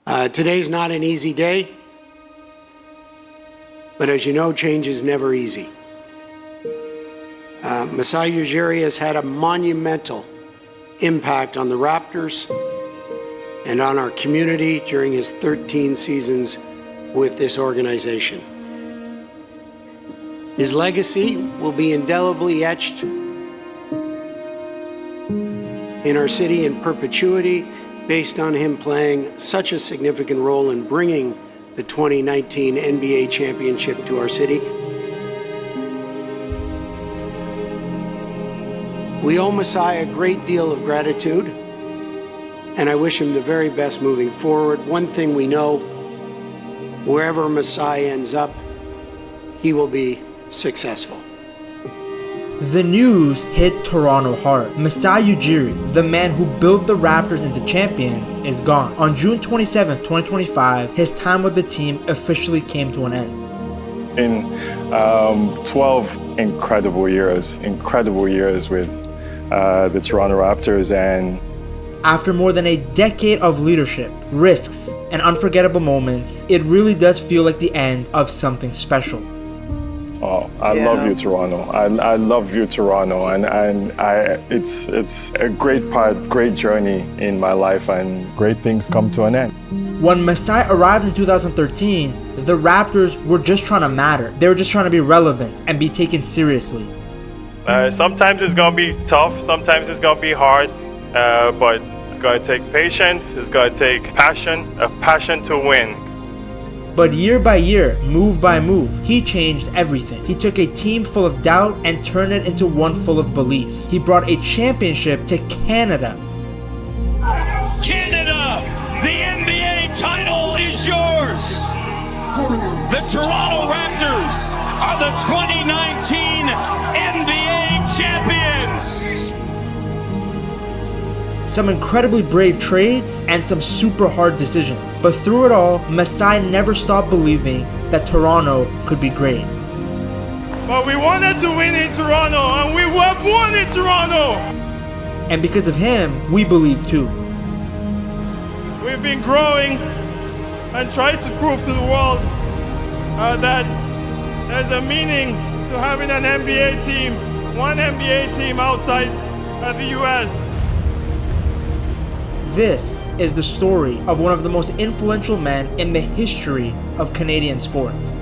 Today's not an easy day, but as you know, change is never easy. Masai Ujiri has had a monumental impact on the Raptors and on our community during his 13 seasons with this organization. His legacy will be indelibly etched in our city in perpetuity, based on him playing such a significant role in bringing the 2019 NBA championship to our city. We owe Masai a great deal of gratitude, and I wish him the very best moving forward. One thing we know, wherever Masai ends up, he will be successful. The news hit Toronto hard. Masai Ujiri, the man who built the Raptors into champions, is gone. On June 27, 2025, his time with the team officially came to an end. In 12 incredible years with the Toronto Raptors, and after more than a decade of leadership, risks, and unforgettable moments, it really does feel like the end of something special. Oh, I love you, Toronto. I love you, Toronto, and it's a great journey in my life, and great things come to an end. When Masai arrived in 2013, the Raptors were just trying to matter. They were just trying to be relevant and be taken seriously. Sometimes it's gonna be tough, sometimes it's gonna be hard, but it's gotta take patience, it's gotta take passion, a passion to win. But year by year, move by move, he changed everything. He took a team full of doubt and turned it into one full of belief. He brought a championship to Canada. Canada, the NBA title is yours. The Toronto Raptors are the 2019 NBA champions. Some incredibly brave trades and some super hard decisions. But through it all, Masai never stopped believing that Toronto could be great. But we wanted to win in Toronto, and we have won in Toronto! And because of him, we believe too. We've been growing and trying to prove to the world that there's a meaning to having an NBA team, one NBA team outside the US. This is the story of one of the most influential men in the history of Canadian sports.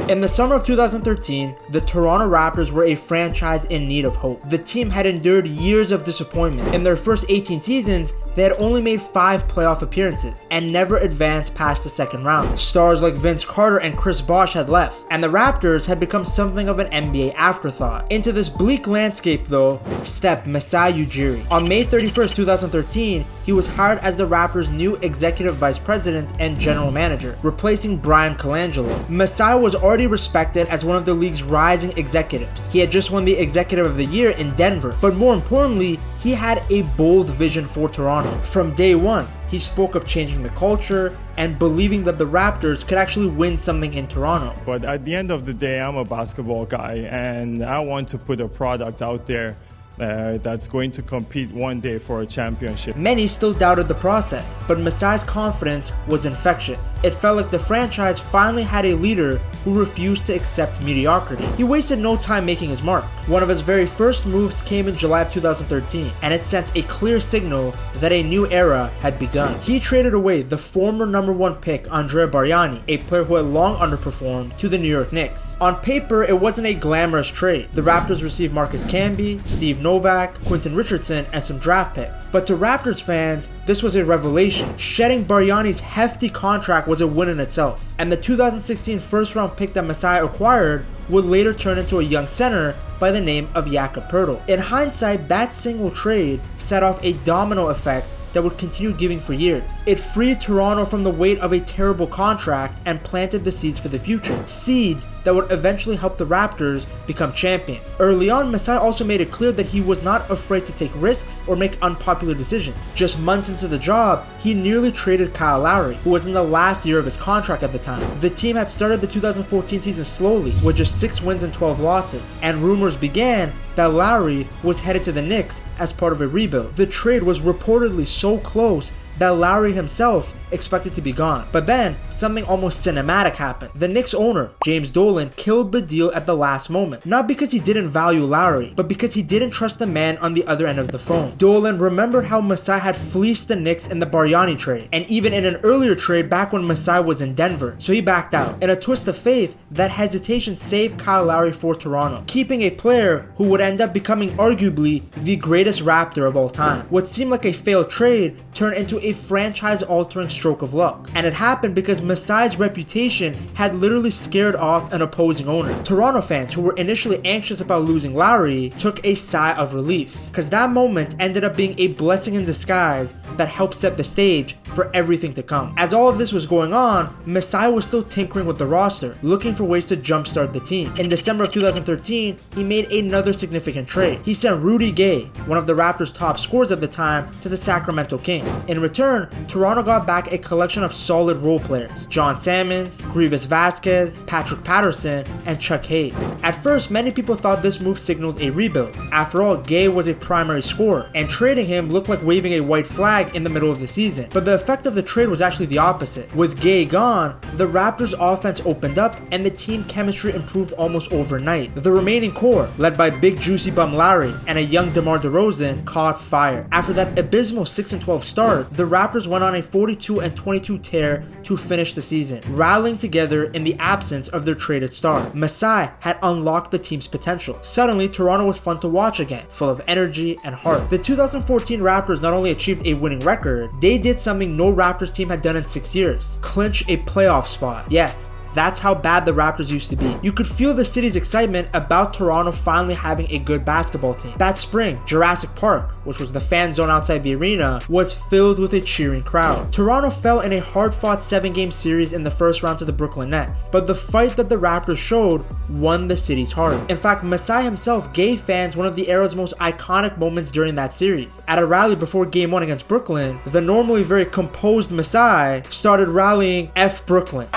In the summer of 2013, the Toronto Raptors were a franchise in need of hope. The team had endured years of disappointment. In their first 18 seasons, they had only made 5 playoff appearances and never advanced past the second round. Stars like Vince Carter and Chris Bosh had left, and the Raptors had become something of an NBA afterthought. Into this bleak landscape, though, stepped Masai Ujiri. On May 31st, 2013, he was hired as the Raptors' new executive vice president and general manager, replacing Brian Colangelo. Masai was already respected as one of the league's rising executives. He had just won the Executive of the Year in Denver, but more importantly, he had a bold vision for Toronto. From day one, he spoke of changing the culture and believing that the Raptors could actually win something in Toronto. But at the end of the day, I'm a basketball guy, and I want to put a product out there that's going to compete one day for a championship. Many still doubted the process, but Masai's confidence was infectious. It felt like the franchise finally had a leader who refused to accept mediocrity. He wasted no time making his mark. One of his very first moves came in July of 2013, and it sent a clear signal that a new era had begun. He traded away the former #1 pick Andrea Bargnani, a player who had long underperformed, to the New York Knicks. On paper, it wasn't a glamorous trade. The Raptors received Marcus Camby, Steve Novak, Quentin Richardson, and some draft picks. But to Raptors fans, this was a revelation. Shedding Bargnani's hefty contract was a win in itself, and the 2016 first-round pick that Masai acquired would later turn into a young center by the name of Jakob Poeltl. In hindsight, that single trade set off a domino effect that would continue giving for years. It freed Toronto from the weight of a terrible contract and planted the seeds for the future. Seeds that would eventually help the Raptors become champions. Early on, Masai also made it clear that he was not afraid to take risks or make unpopular decisions. Just months into the job, he nearly traded Kyle Lowry, who was in the last year of his contract at the time. The team had started the 2014 season slowly, with just 6 wins and 12 losses, and rumors began that Lowry was headed to the Knicks as part of a rebuild. The trade was reportedly so close that Lowry himself expected to be gone. But then, something almost cinematic happened. The Knicks owner, James Dolan, killed the deal at the last moment. Not because he didn't value Lowry, but because he didn't trust the man on the other end of the phone. Dolan remembered how Masai had fleeced the Knicks in the Bargnani trade, and even in an earlier trade back when Masai was in Denver, so he backed out. In a twist of fate, that hesitation saved Kyle Lowry for Toronto, keeping a player who would end up becoming arguably the greatest Raptor of all time. What seemed like a failed trade turned into a franchise-altering stroke of luck. And it happened because Masai's reputation had literally scared off an opposing owner. Toronto fans, who were initially anxious about losing Lowry, took a sigh of relief, because that moment ended up being a blessing in disguise that helped set the stage for everything to come. As all of this was going on, Masai was still tinkering with the roster, looking for ways to jumpstart the team. In December of 2013, he made another significant trade. He sent Rudy Gay, one of the Raptors' top scorers at the time, to the Sacramento Kings. In return, Toronto got back a collection of solid role players: John Salmons, Grievous Vasquez, Patrick Patterson, and Chuck Hayes. At first, many people thought this move signaled a rebuild. After all, Gay was a primary scorer, and trading him looked like waving a white flag in the middle of the season. But the effect of the trade was actually the opposite. With Gay gone, the Raptors' offense opened up, and the team chemistry improved almost overnight. The remaining core, led by Big Juicy Bum Lowry and a young DeMar DeRozan, caught fire. After that abysmal 6-12 start, the Raptors went on a 42-22 tear to finish the season, rallying together in the absence of their traded star. Masai had unlocked the team's potential. Suddenly, Toronto was fun to watch again, full of energy and heart. The 2014 Raptors not only achieved a winning record, they did something no Raptors team had done in 6 years: clinch a playoff spot. Yes, that's how bad the Raptors used to be. You could feel the city's excitement about Toronto finally having a good basketball team. That spring, Jurassic Park, which was the fan zone outside the arena, was filled with a cheering crowd. Toronto fell in a hard-fought 7-game series in the first round to the Brooklyn Nets, but the fight that the Raptors showed won the city's heart. In fact, Masai himself gave fans one of the era's most iconic moments during that series. At a rally before Game 1 against Brooklyn, the normally very composed Masai started rallying F Brooklyn.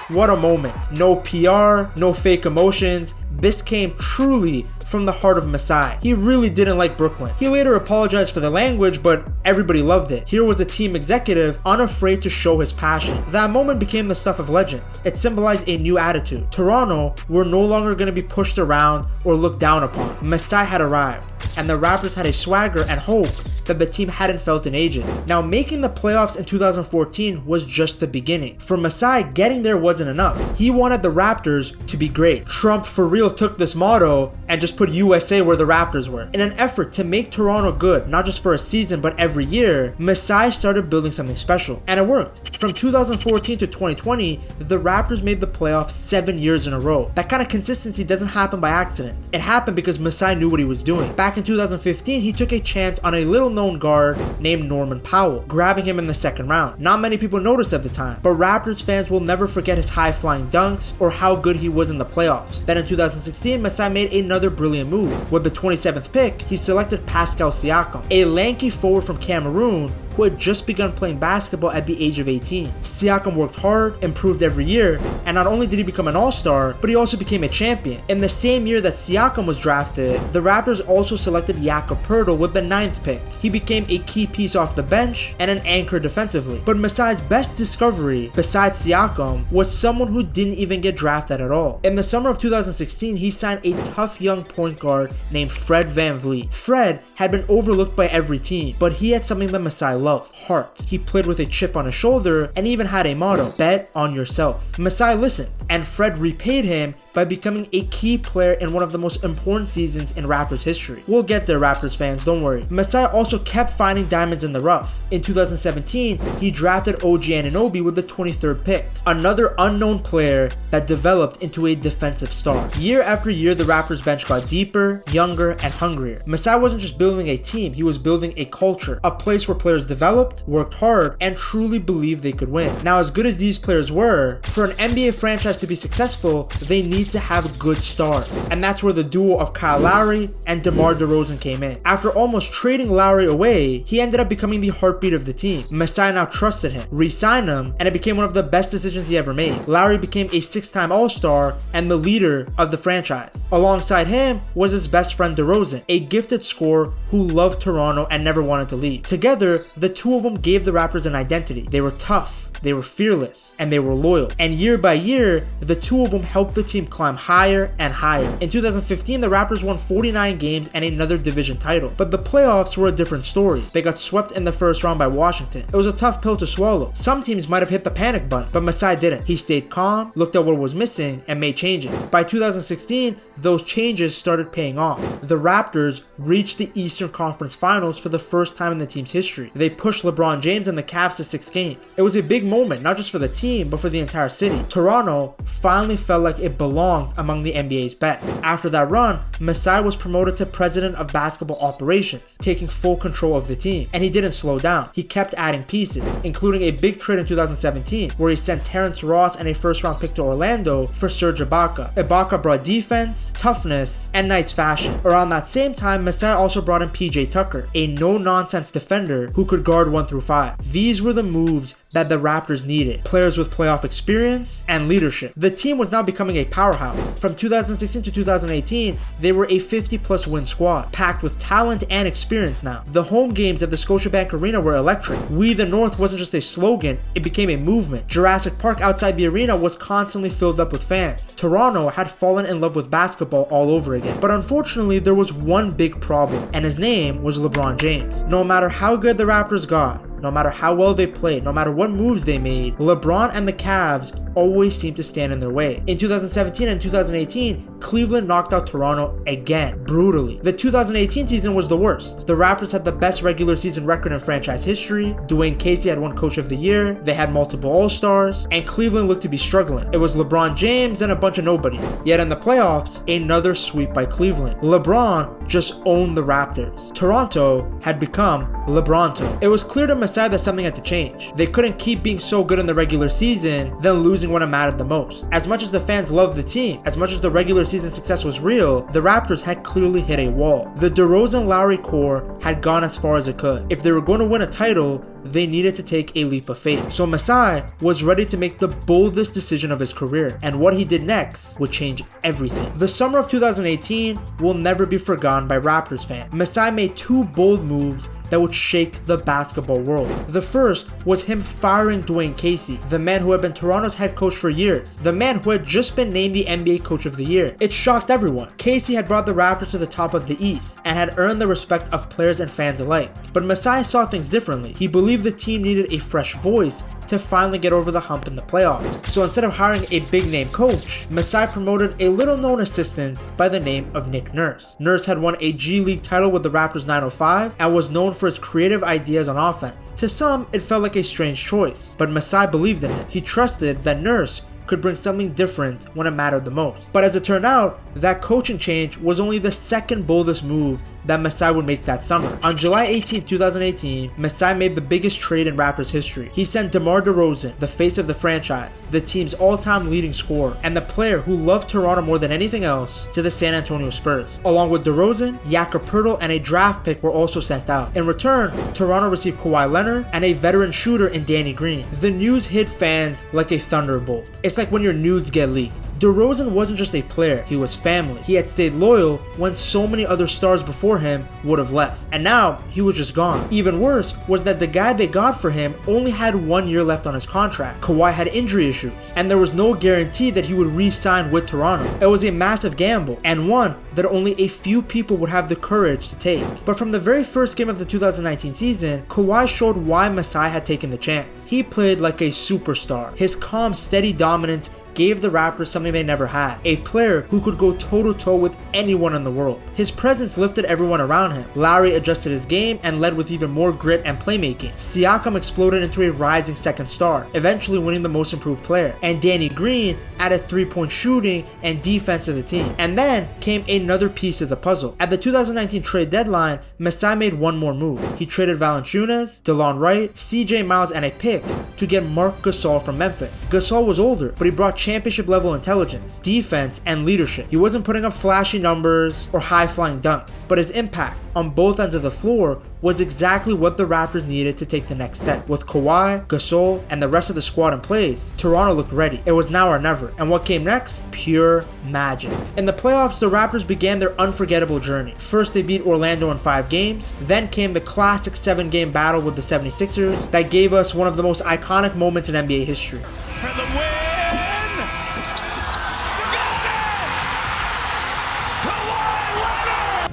What a moment. No PR, no fake emotions. This came truly from the heart of Masai. He really didn't like Brooklyn. He later apologized for the language, but everybody loved it. Here was a team executive unafraid to show his passion. That moment became the stuff of legends. It symbolized a new attitude. Toronto were no longer going to be pushed around or looked down upon. Masai had arrived, and the Raptors had a swagger and hope that the team hadn't felt in ages. Now, making the playoffs in 2014 was just the beginning. For Masai, getting there wasn't enough. He wanted the Raptors to be great. Trump for real took this motto and just put USA where the Raptors were. In an effort to make Toronto good, not just for a season, but every year, Masai started building something special. And it worked. From 2014 to 2020, the Raptors made the playoffs 7 years in a row. That kind of consistency doesn't happen by accident. It happened because Masai knew what he was doing. Back in 2015, he took a chance on a little-known guard named Norman Powell, grabbing him in the second round. Not many people noticed at the time, but Raptors fans will never forget his high-flying dunks or how good he was in the playoffs. Then in 2016, Masai made another brilliant move. With the 27th pick, he selected Pascal Siakam, a lanky forward from Cameroon who had just begun playing basketball at the age of 18. Siakam worked hard, improved every year, and not only did he become an all-star, but he also became a champion. In the same year that Siakam was drafted, the Raptors also selected Jakob Poeltl with the 9th pick. He became a key piece off the bench and an anchor defensively. But Masai's best discovery, besides Siakam, was someone who didn't even get drafted at all. In the summer of 2016, he signed a tough young point guard named Fred VanVleet. Fred had been overlooked by every team, but he had something that Masai loved: heart. He played with a chip on his shoulder and even had a motto: bet on yourself. Masai listened, and Fred repaid him by becoming a key player in one of the most important seasons in Raptors history. We'll get there, Raptors fans, don't worry. Masai also kept finding diamonds in the rough. In 2017, he drafted OG Anunoby with the 23rd pick, another unknown player that developed into a defensive star. Year after year, the Raptors bench got deeper, younger, and hungrier. Masai wasn't just building a team, he was building a culture, a place where players developed, worked hard, and truly believed they could win. Now, as good as these players were, for an NBA franchise to be successful, they need to have good stars. And that's where the duo of Kyle Lowry and DeMar DeRozan came in. After almost trading Lowry away, he ended up becoming the heartbeat of the team. Masai now trusted him, re-signed him, and it became one of the best decisions he ever made. Lowry became a 6-time All-Star and the leader of the franchise. Alongside him was his best friend DeRozan, a gifted scorer who loved Toronto and never wanted to leave. Together, the two of them gave the Raptors an identity. They were tough, they were fearless, and they were loyal. And year by year, the two of them helped the team climb higher and higher. In 2015, the Raptors won 49 games and another division title. But the playoffs were a different story. They got swept in the first round by Washington. It was a tough pill to swallow. Some teams might have hit the panic button, but Masai didn't. He stayed calm, looked at what was missing, and made changes. By 2016, those changes started paying off. The Raptors reached the Eastern Conference Finals for the first time in the team's history. They pushed LeBron James and the Cavs to 6 games. It was a big moment, not just for the team, but for the entire city. Toronto finally felt like it belonged among the NBA's best. After that run, Masai was promoted to president of basketball operations, taking full control of the team. And he didn't slow down. He kept adding pieces, including a big trade in 2017, where he sent Terrence Ross and a first-round pick to Orlando for Serge Ibaka. Ibaka brought defense, toughness, and nice fashion. Around that same time, Masai also brought in PJ Tucker, a no-nonsense defender who could guard 1 through 5. These were the moves that the Raptors needed. Players with playoff experience and leadership. The team was now becoming a powerhouse. From 2016 to 2018, they were a 50-plus win squad, packed with talent and experience now. The home games at the Scotiabank Arena were electric. We the North wasn't just a slogan, it became a movement. Jurassic Park outside the arena was constantly filled up with fans. Toronto had fallen in love with basketball all over again. But unfortunately, there was one big problem, and his name was LeBron James. No matter how good the Raptors got, no matter how well they played, no matter what moves they made, LeBron and the Cavs always seemed to stand in their way. In 2017 and 2018, Cleveland knocked out Toronto again, brutally. The 2018 season was the worst. The Raptors had the best regular season record in franchise history, Dwayne Casey had won Coach of the Year, they had multiple All-Stars, and Cleveland looked to be struggling. It was LeBron James and a bunch of nobodies. Yet in the playoffs, another sweep by Cleveland. LeBron just owned the Raptors. Toronto had become LeBronto. It was clear to Masai that something had to change. They couldn't keep being so good in the regular season, then losing when it mattered the most. As much as the fans loved the team, as much as the regular season success was real, the Raptors had clearly hit a wall. The DeRozan-Lowry core had gone as far as it could. If they were going to win a title, they needed to take a leap of faith. So Masai was ready to make the boldest decision of his career, and what he did next would change everything. The summer of 2018 will never be forgotten by Raptors fans. Masai made 2 bold moves that would shake the basketball world. The first was him firing Dwayne Casey, the man who had been Toronto's head coach for years, the man who had just been named the NBA Coach of the Year. It shocked everyone. Casey had brought the Raptors to the top of the East and had earned the respect of players and fans alike. But Masai saw things differently. He believed the team needed a fresh voice to finally get over the hump in the playoffs. So instead of hiring a big name coach, Masai promoted a little known assistant by the name of Nick Nurse. Nurse had won a G League title with the Raptors 905 and was known for his creative ideas on offense. To some, it felt like a strange choice, but Masai believed in him. He trusted that Nurse could bring something different when it mattered the most. But as it turned out, that coaching change was only the second boldest move that Masai would make that summer. On July 18, 2018, Masai made the biggest trade in Raptors history. He sent DeMar DeRozan, the face of the franchise, the team's all-time leading scorer, and the player who loved Toronto more than anything else, to the San Antonio Spurs. Along with DeRozan, Jakob Poeltl and a draft pick were also sent out. In return, Toronto received Kawhi Leonard and a veteran shooter in Danny Green. The news hit fans like a thunderbolt. It's like when your nudes get leaked. DeRozan wasn't just a player, he was family. He had stayed loyal when so many other stars before him would have left. And now, he was just gone. Even worse was that the guy they got for him only had 1 year left on his contract. Kawhi had injury issues, and there was no guarantee that he would re-sign with Toronto. It was a massive gamble, and one that only a few people would have the courage to take. But from the very first game of the 2019 season, Kawhi showed why Masai had taken the chance. He played like a superstar. His calm, steady dominance gave the Raptors something they never had, a player who could go toe-to-toe with anyone in the world. His presence lifted everyone around him. Lowry adjusted his game and led with even more grit and playmaking. Siakam exploded into a rising second star, eventually winning the most improved player. And Danny Green added three-point shooting and defense to the team. And then came another piece of the puzzle. At the 2019 trade deadline, Masai made one more move. He traded Valanciunas, DeLon Wright, CJ Miles, and a pick to get Marc Gasol from Memphis. Gasol was older, but he brought championship-level intelligence, defense, and leadership. He wasn't putting up flashy numbers or high-flying dunks, but his impact on both ends of the floor was exactly what the Raptors needed to take the next step. With Kawhi, Gasol, and the rest of the squad in place, Toronto looked ready. It was now or never. And what came next? Pure magic. In the playoffs, the Raptors began their unforgettable journey. First, they beat Orlando in 5 games. Then came the classic 7-game battle with the 76ers that gave us one of the most iconic moments in NBA history. For the win!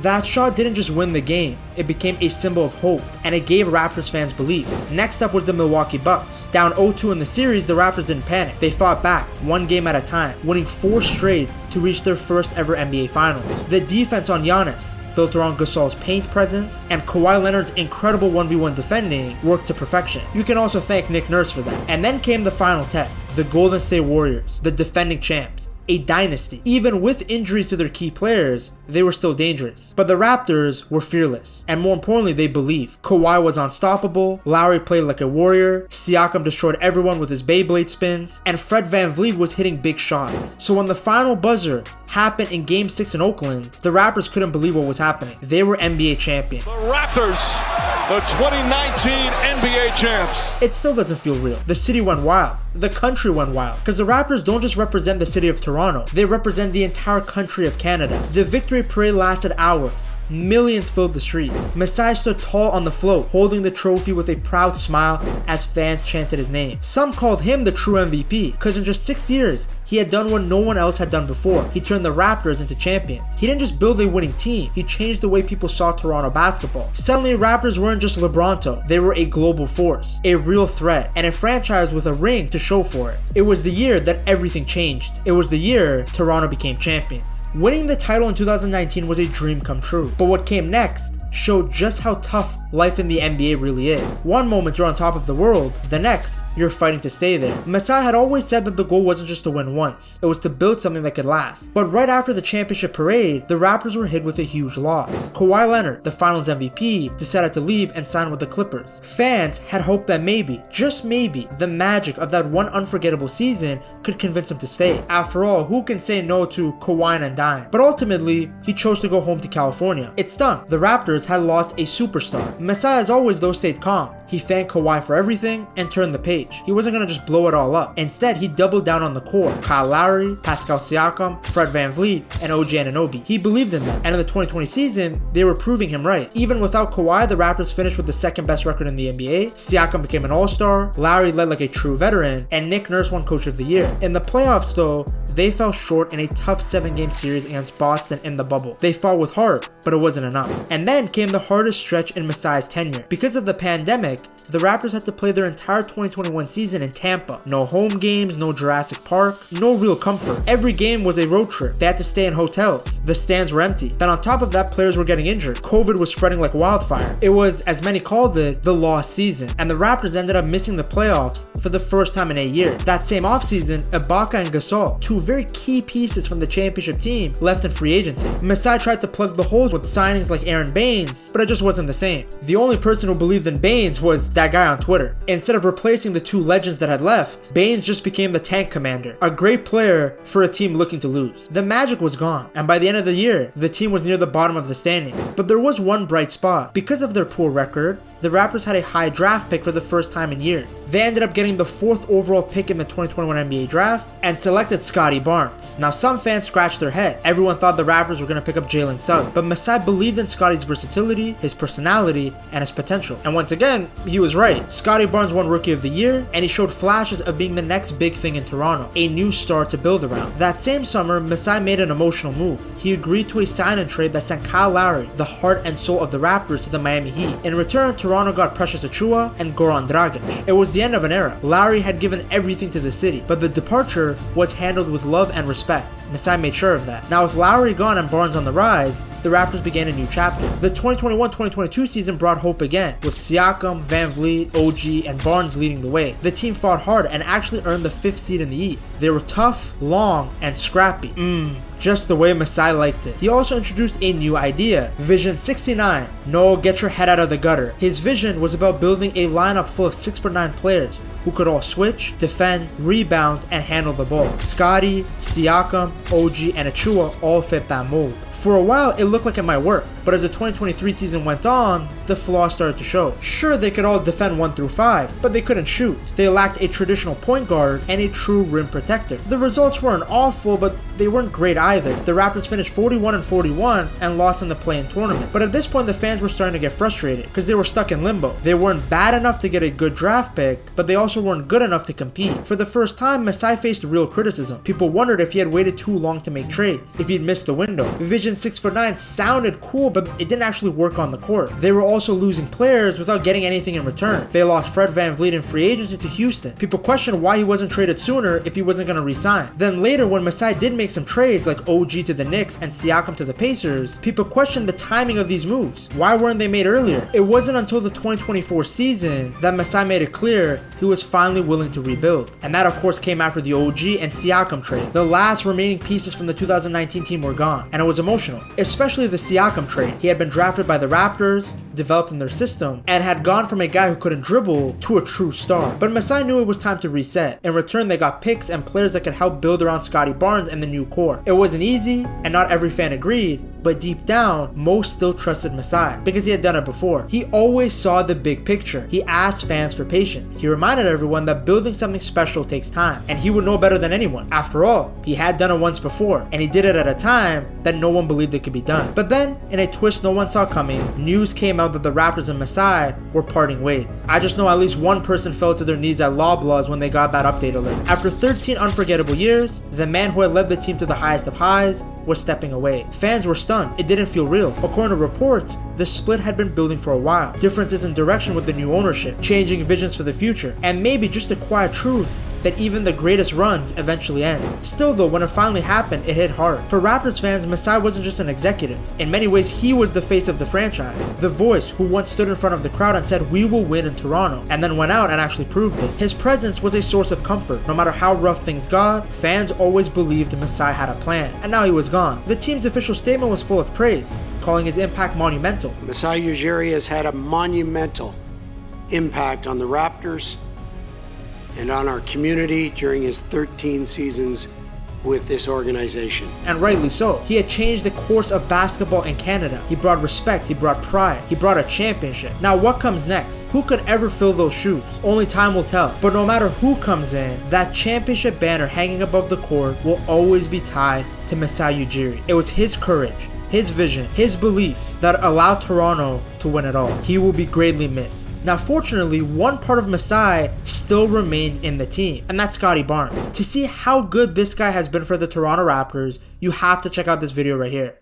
That shot didn't just win the game, it became a symbol of hope, and it gave Raptors fans belief. Next up was the Milwaukee Bucks. Down 0-2 in the series, the Raptors didn't panic. They fought back, one game at a time, winning 4 straight to reach their first ever NBA Finals. The defense on Giannis, built around Gasol's paint presence, and Kawhi Leonard's incredible 1v1 defending worked to perfection. You can also thank Nick Nurse for that. And then came the final test, the Golden State Warriors, the defending champs. A dynasty. Even with injuries to their key players, they were still dangerous. But the Raptors were fearless, and more importantly, they believed. Kawhi was unstoppable, Lowry played like a warrior, Siakam destroyed everyone with his Beyblade spins, and Fred VanVleet was hitting big shots. So when the final buzzer happened in Game 6 in Oakland, the Raptors couldn't believe what was happening. They were NBA champions. The Raptors, the 2019 NBA champs. It still doesn't feel real. The city went wild. The country went wild. Because the Raptors don't just represent the city of Toronto, they represent the entire country of Canada. The victory parade lasted hours. Millions filled the streets. Masai stood tall on the float, holding the trophy with a proud smile as fans chanted his name. Some called him the true MVP, because in just 6 years, he had done what no one else had done before. He turned the Raptors into champions. He didn't just build a winning team, he changed the way people saw Toronto basketball. Suddenly, Raptors weren't just LeBronto, they were a global force, a real threat, and a franchise with a ring to show for it. It was the year that everything changed. It was the year Toronto became champions. Winning the title in 2019 was a dream come true, but what came next showed just how tough life in the NBA really is. One moment you're on top of the world, the next, you're fighting to stay there. Masai had always said that the goal wasn't just to win once, it was to build something that could last. But right after the championship parade, the Raptors were hit with a huge loss. Kawhi Leonard, the finals MVP, decided to leave and sign with the Clippers. Fans had hoped that maybe, just maybe, the magic of that one unforgettable season could convince him to stay. After all, who can say no to Kawhi and dime? But ultimately, he chose to go home to California. It stung. The Raptors had lost a superstar. Masai, as always though, stayed calm. He thanked Kawhi for everything and turned the page. He wasn't gonna just blow it all up. Instead, he doubled down on the core. Kyle Lowry, Pascal Siakam, Fred VanVleet, and OG Anunoby. He believed in them, and in the 2020 season, they were proving him right. Even without Kawhi, the Raptors finished with the second best record in the NBA. Siakam became an all-star, Lowry led like a true veteran, and Nick Nurse won Coach of the Year. In the playoffs though, they fell short in a tough 7-game series against Boston in the bubble. They fought with heart, but it wasn't enough. And then came the hardest stretch in Masai's tenure. Because of the pandemic, the Raptors had to play their entire 2021 season in Tampa. No home games, no Jurassic Park, no real comfort. Every game was a road trip. They had to stay in hotels. The stands were empty. Then on top of that, players were getting injured. COVID was spreading like wildfire. It was, as many called it, the lost season. And the Raptors ended up missing the playoffs for the first time in 8 years. That same offseason, Ibaka and Gasol, two very key pieces from the championship team, left in free agency. Masai tried to plug the holes with signings like Aaron Baines, but it just wasn't the same. The only person who believed in Baines was that guy on Twitter. Instead of replacing the two legends that had left, Baines just became the tank commander, a great player for a team looking to lose. The magic was gone, and by the end of the year, the team was near the bottom of the standings. But there was one bright spot. Because of their poor record, the Raptors had a high draft pick for the first time in years. They ended up getting the 4th overall pick in the 2021 NBA draft and selected Scottie Barnes. Now some fans scratched their head. Everyone thought the Raptors were going to pick up Jalen Suggs, but Masai believed in Scottie's versatility, his personality, and his potential. And once again, he was right. Scottie Barnes won Rookie of the Year, and he showed flashes of being the next big thing in Toronto, a new star to build around. That same summer, Masai made an emotional move. He agreed to a sign-and trade that sent Kyle Lowry, the heart and soul of the Raptors, to the Miami Heat. In return, Toronto got Precious Achiuwa and Goran Dragic. It was the end of an era. era. Lowry had given everything to the city, but the departure was handled with love and respect. Masai made sure of that. Now with Lowry gone and Barnes on the rise, the Raptors began a new chapter. The 2021-2022 season brought hope again, with Siakam, Van Vliet, OG, and Barnes leading the way. The team fought hard and actually earned the 5th seed in the East. They were tough, long, and scrappy. Just the way Masai liked it. He also introduced a new idea, Vision 69. No, get your head out of the gutter. His vision was about building a lineup full of 6'9" players who could all switch, defend, rebound, and handle the ball. Scottie, Siakam, OG, and Achua all fit that mold. For a while, it looked like it might work, but as the 2023 season went on, the flaws started to show. Sure, they could all defend 1 through 5, but they couldn't shoot. They lacked a traditional point guard and a true rim protector. The results weren't awful, but they weren't great either. The Raptors finished 41-41 and lost in the play-in tournament. But at this point, the fans were starting to get frustrated because they were stuck in limbo. They weren't bad enough to get a good draft pick, but they also weren't good enough to compete. For the first time, Masai faced real criticism. People wondered if he had waited too long to make trades, if he'd missed the window. Vision 6'9" sounded cool, but it didn't actually work on the court. They were also losing players without getting anything in return. They lost Fred VanVleet in free agency to Houston. People questioned why he wasn't traded sooner if he wasn't going to resign. Then later, when Masai did make some trades like OG to the Knicks and Siakam to the Pacers, people questioned the timing of these moves. Why weren't they made earlier? It wasn't until the 2024 season that Masai made it clear he was finally willing to rebuild. And that of course came after the OG and Siakam trade. The last remaining pieces from the 2019 team were gone, and it was emotional. Especially the Siakam trade. He had been drafted by the Raptors, developed in their system, and had gone from a guy who couldn't dribble to a true star. But Masai knew it was time to reset. In return, they got picks and players that could help build around Scottie Barnes and the new core. It wasn't easy, and not every fan agreed, but deep down, most still trusted Masai because he had done it before. He always saw the big picture. He asked fans for patience. He reminded everyone that building something special takes time, and he would know better than anyone. After all, he had done it once before, and he did it at a time that no one believed it could be done. But then, in a twist no one saw coming, news came out that the Raptors and Masai were parting ways. I just know at least one person fell to their knees at Loblaws when they got that update alert. After 13 unforgettable years, the man who had led the team to the highest of highs was stepping away. Fans were stunned. It didn't feel real. According to reports, the split had been building for a while. Differences in direction with the new ownership, changing visions for the future, and maybe just a quiet truth that even the greatest runs eventually end. Still though, when it finally happened, it hit hard. For Raptors fans, Masai wasn't just an executive. In many ways, he was the face of the franchise. The voice who once stood in front of the crowd and said, "We will win in Toronto," and then went out and actually proved it. His presence was a source of comfort. No matter how rough things got, fans always believed Masai had a plan, and now he was gone. The team's official statement was full of praise, calling his impact monumental. Masai Ujiri has had a monumental impact on the Raptors and on our community during his 13 seasons with this organization. And rightly so. He had changed the course of basketball in Canada. He brought respect, he brought pride, he brought a championship. Now what comes next? Who could ever fill those shoes? Only time will tell. But no matter who comes in, that championship banner hanging above the court will always be tied to Masai Ujiri. It was his courage, his vision, his belief that allowed Toronto to win it all. He will be greatly missed. Now fortunately, one part of Masai still remains in the team, and that's Scottie Barnes. To see how good this guy has been for the Toronto Raptors, you have to check out this video right here.